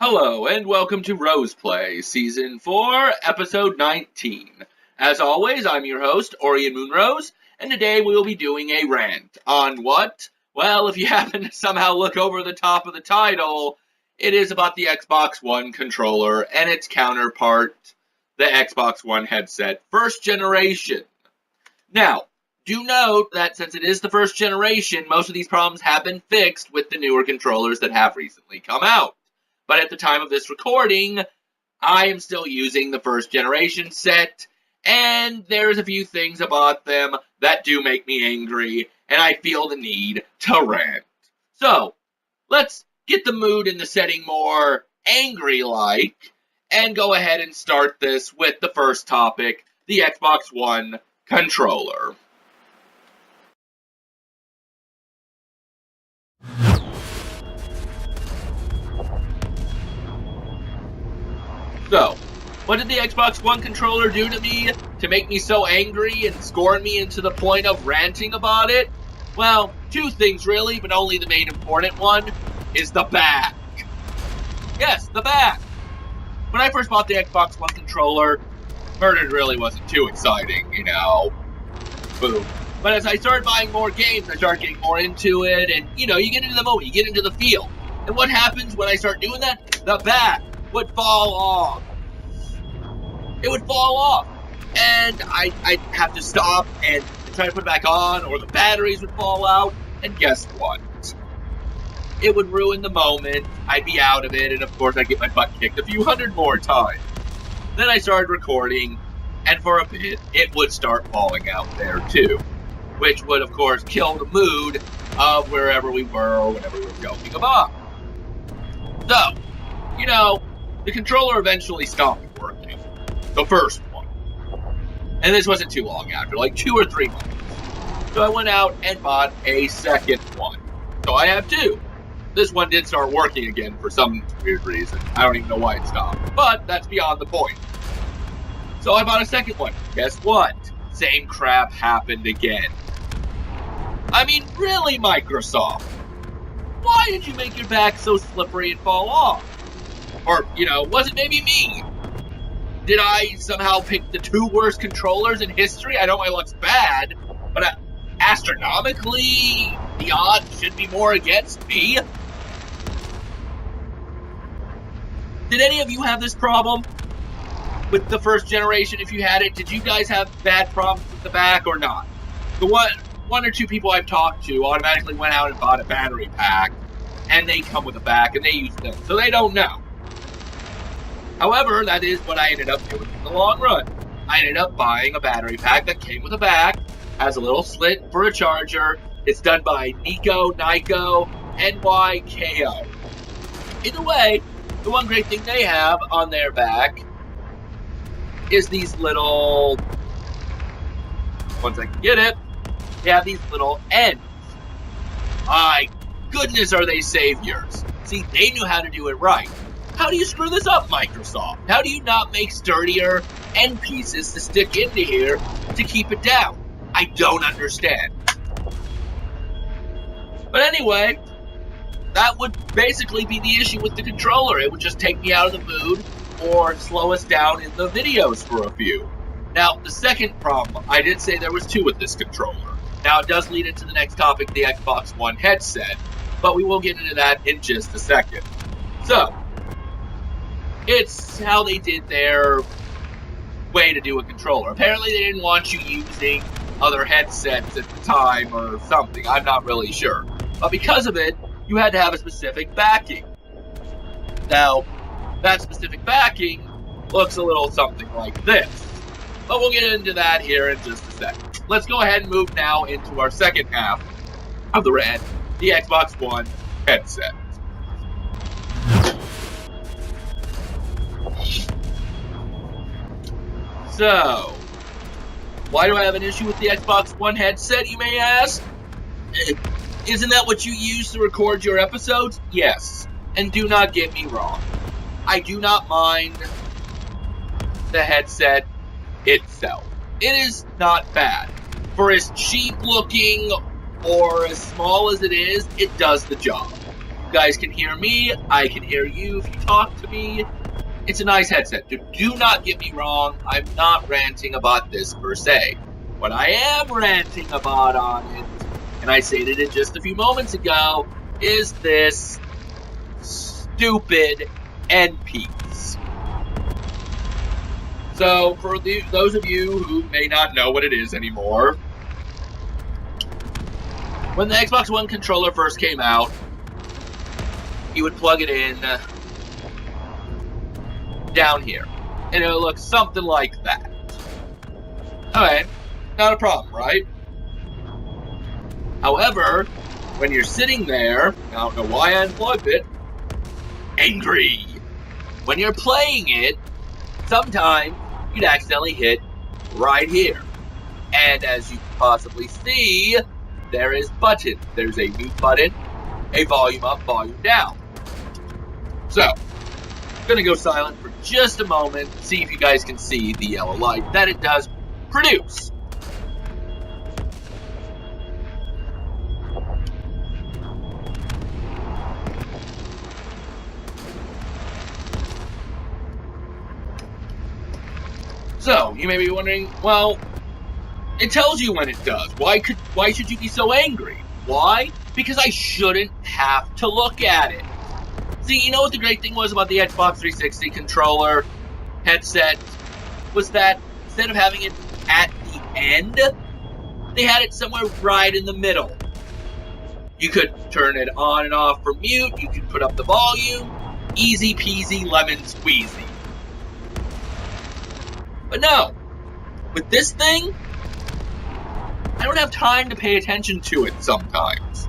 Hello, and welcome to Roseplay, Season 4, Episode 19. As always, I'm your host, Orion Moonrose, and today we will be doing a rant. On what? Well, if you happen to somehow look over the top of the title, it is about the Xbox One controller and its counterpart, the Xbox One headset, first generation. Now, do note that since it is the first generation, most of these problems have been fixed with the newer controllers that have recently come out. But at the time of this recording, I am still using the first generation set, and there's a few things about them that do make me angry, and I feel the need to rant. So, let's get the mood in the setting more angry-like, and go ahead and start this with the first topic, the Xbox One controller. So, what did the Xbox One controller do to me to make me so angry and scorn me into the point of ranting about it? Well, two things really, but only the main important one is the back. Yes, the back. When I first bought the Xbox One controller, it really wasn't too exciting, Boom. But as I started buying more games, I started getting more into it, and, you get into the moment, you get into the feel. And what happens when I start doing that? The back would fall off. It would fall off. And I'd have to stop and try to put it back on, or the batteries would fall out. And guess what? It would ruin the moment. I'd be out of it, and of course I'd get my butt kicked a few hundred more times. Then I started recording, and for a bit, it would start falling out there too. Which would, of course, kill the mood of wherever we were or whatever we were joking about. So, the controller eventually stopped working. The first one. And this wasn't too long after, like 2 or 3 months. So I went out and bought a second one. So I have two. This one did start working again for some weird reason. I don't even know why it stopped. But that's beyond the point. So I bought a second one. Guess what? Same crap happened again. I mean, really, Microsoft? Why did you make your back so slippery and fall off? Or, was it maybe me? Did I somehow pick the 2 worst controllers in history? I know my luck's bad, but astronomically, the odds should be more against me. Did any of you have this problem with the first generation? If you had it, did you guys have bad problems with the back or not? The one or two people I've talked to automatically went out and bought a battery pack, and they come with a back, and they use them, so they don't know. However, that is what I ended up doing in the long run. I ended up buying a battery pack that came with a back, has a little slit for a charger. It's done by Nyko, NYKO. Either way, the one great thing they have on their back is these little, once I can get it, they have these little ends. My goodness, are they saviors. See, they knew how to do it right. How do you screw this up, Microsoft? How do you not make sturdier end pieces to stick into here to keep it down? I don't understand. But anyway, that would basically be the issue with the controller. It would just take me out of the mood or slow us down in the videos for a few. Now, the second problem, I did say there was 2 with this controller. Now, it does lead into the next topic, the Xbox One headset, but we will get into that in just a second. So, it's how they did their way to do a controller. Apparently, they didn't want you using other headsets at the time or something. I'm not really sure. But because of it, you had to have a specific backing. Now, that specific backing looks a little something like this. But we'll get into that here in just a second. Let's go ahead and move now into our second half of the rant, the Xbox One headset. So, why do I have an issue with the Xbox One headset, you may ask? Isn't that what you use to record your episodes? Yes. And do not get me wrong. I do not mind the headset itself. It is not bad. For as cheap looking or as small as it is, it does the job. You guys can hear me. I can hear you if you talk to me. It's a nice headset. Do not get me wrong. I'm not ranting about this per se. What I am ranting about on it, and I stated it just a few moments ago, is this stupid end piece. So, for those of you who may not know what it is anymore, when the Xbox One controller first came out, you would plug it in down here, and it would look something like that. Okay, not a problem, right? However, when you're sitting there, I don't know why I unplugged it, angry. When you're playing it, sometimes you'd accidentally hit right here. And as you can possibly see, there is buttons. There's a mute button, a volume up, volume down. So, I'm going to go silent for just a moment, see if you guys can see the yellow light that it does produce. So, you may be wondering, well, it tells you when it does. Why should you be so angry? Why? Because I shouldn't have to look at it. See, you know what the great thing was about the Xbox 360 controller headset? Was that instead of having it at the end, they had it somewhere right in the middle. You could turn it on and off for mute, you could put up the volume, easy peasy lemon squeezy. But no, with this thing, I don't have time to pay attention to it sometimes.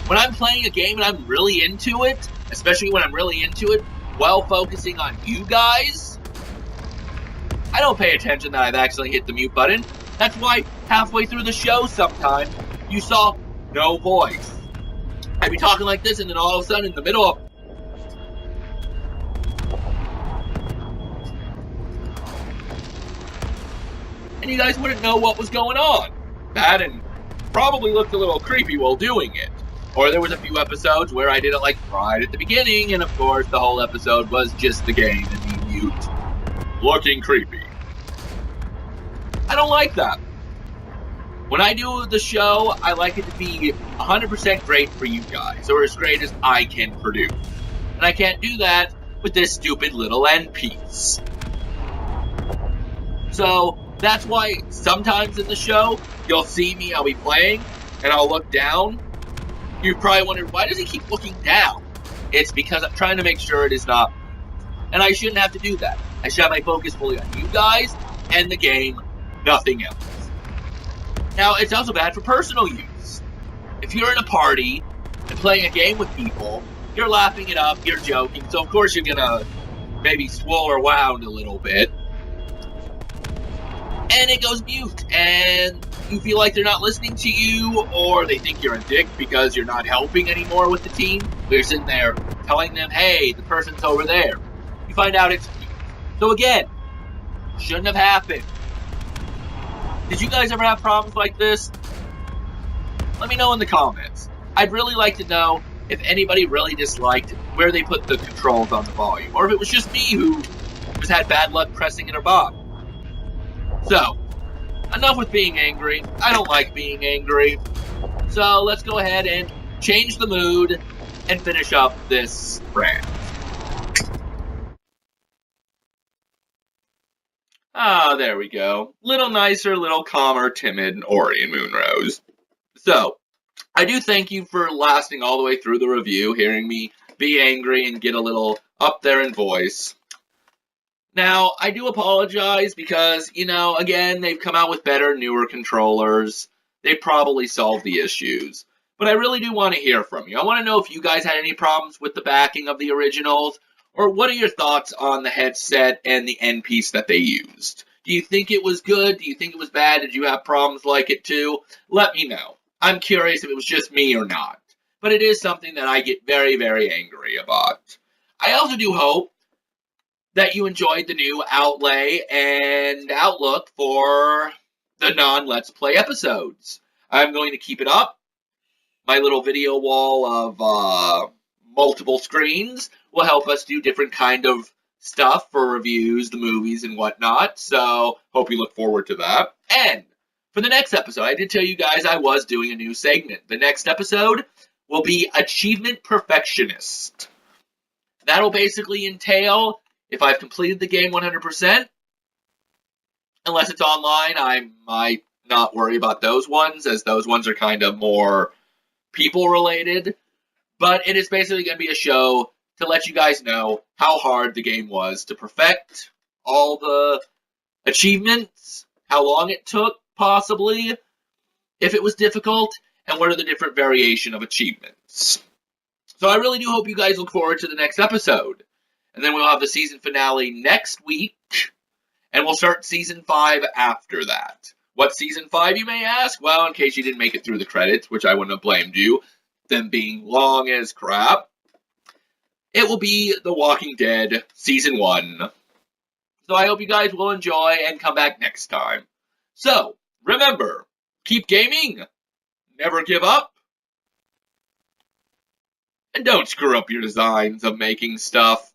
When I'm playing a game and I'm really into it, especially when I'm really into it while focusing on you guys, I don't pay attention that I've actually hit the mute button. That's why halfway through the show sometimes you saw no voice. I'd be talking like this and then all of a sudden in the middle of and you guys wouldn't know what was going on. That and probably looked a little creepy while doing it. Or there was a few episodes where I did it like right at the beginning, and of course the whole episode was just the game and me mute, looking creepy. I don't like that. When I do the show, I like it to be 100% great for you guys, or as great as I can produce. And I can't do that with this stupid little end piece. So, that's why sometimes in the show, you'll see me, I'll be playing, and I'll look down. You probably wondered, why does he keep looking down? It's because I'm trying to make sure it is not. And I shouldn't have to do that. I should have my focus fully on you guys and the game, nothing else. Now, it's also bad for personal use. If you're in a party and playing a game with people, you're laughing it up, you're joking, so of course you're gonna maybe swirl around a little bit. And it goes mute, and you feel like they're not listening to you, or they think you're a dick because you're not helping anymore with the team. You're sitting there telling them, hey, the person's over there. You find out it's mute. So again, shouldn't have happened. Did you guys ever have problems like this? Let me know in the comments. I'd really like to know if anybody really disliked where they put the controls on the volume, or if it was just me who just had bad luck pressing it or bottom. So, enough with being angry. I don't like being angry. So let's go ahead and change the mood and finish up this rant. Ah, there we go. Little nicer, little calmer, timid Ori and Moonrose. So, I do thank you for lasting all the way through the review, hearing me be angry and get a little up there in voice. Now, I do apologize because, again, they've come out with better, newer controllers. They probably solved the issues. But I really do want to hear from you. I want to know if you guys had any problems with the backing of the originals, or what are your thoughts on the headset and the end piece that they used? Do you think it was good? Do you think it was bad? Did you have problems like it too? Let me know. I'm curious if it was just me or not. But it is something that I get very, very angry about. I also do hope that you enjoyed the new outlay and outlook for the non-Let's Play episodes. I'm going to keep it up. My little video wall of multiple screens will help us do different kind of stuff for reviews, the movies, and whatnot. So, hope you look forward to that. And for the next episode, I did tell you guys I was doing a new segment. The next episode will be Achievement Perfectionist. That'll basically entail if I've completed the game 100%. Unless it's online, I might not worry about those ones, as those ones are kind of more people-related. But it is basically going to be a show to let you guys know how hard the game was to perfect all the achievements, how long it took, possibly, if it was difficult, and what are the different variation of achievements. So I really do hope you guys look forward to the next episode. And then we'll have the season finale next week, and we'll start season 5 after that. What's season 5, you may ask? Well, in case you didn't make it through the credits, which I wouldn't have blamed you, them being long as crap, it will be The Walking Dead Season 1. So I hope you guys will enjoy and come back next time. So, remember, keep gaming, never give up, and don't screw up your designs of making stuff.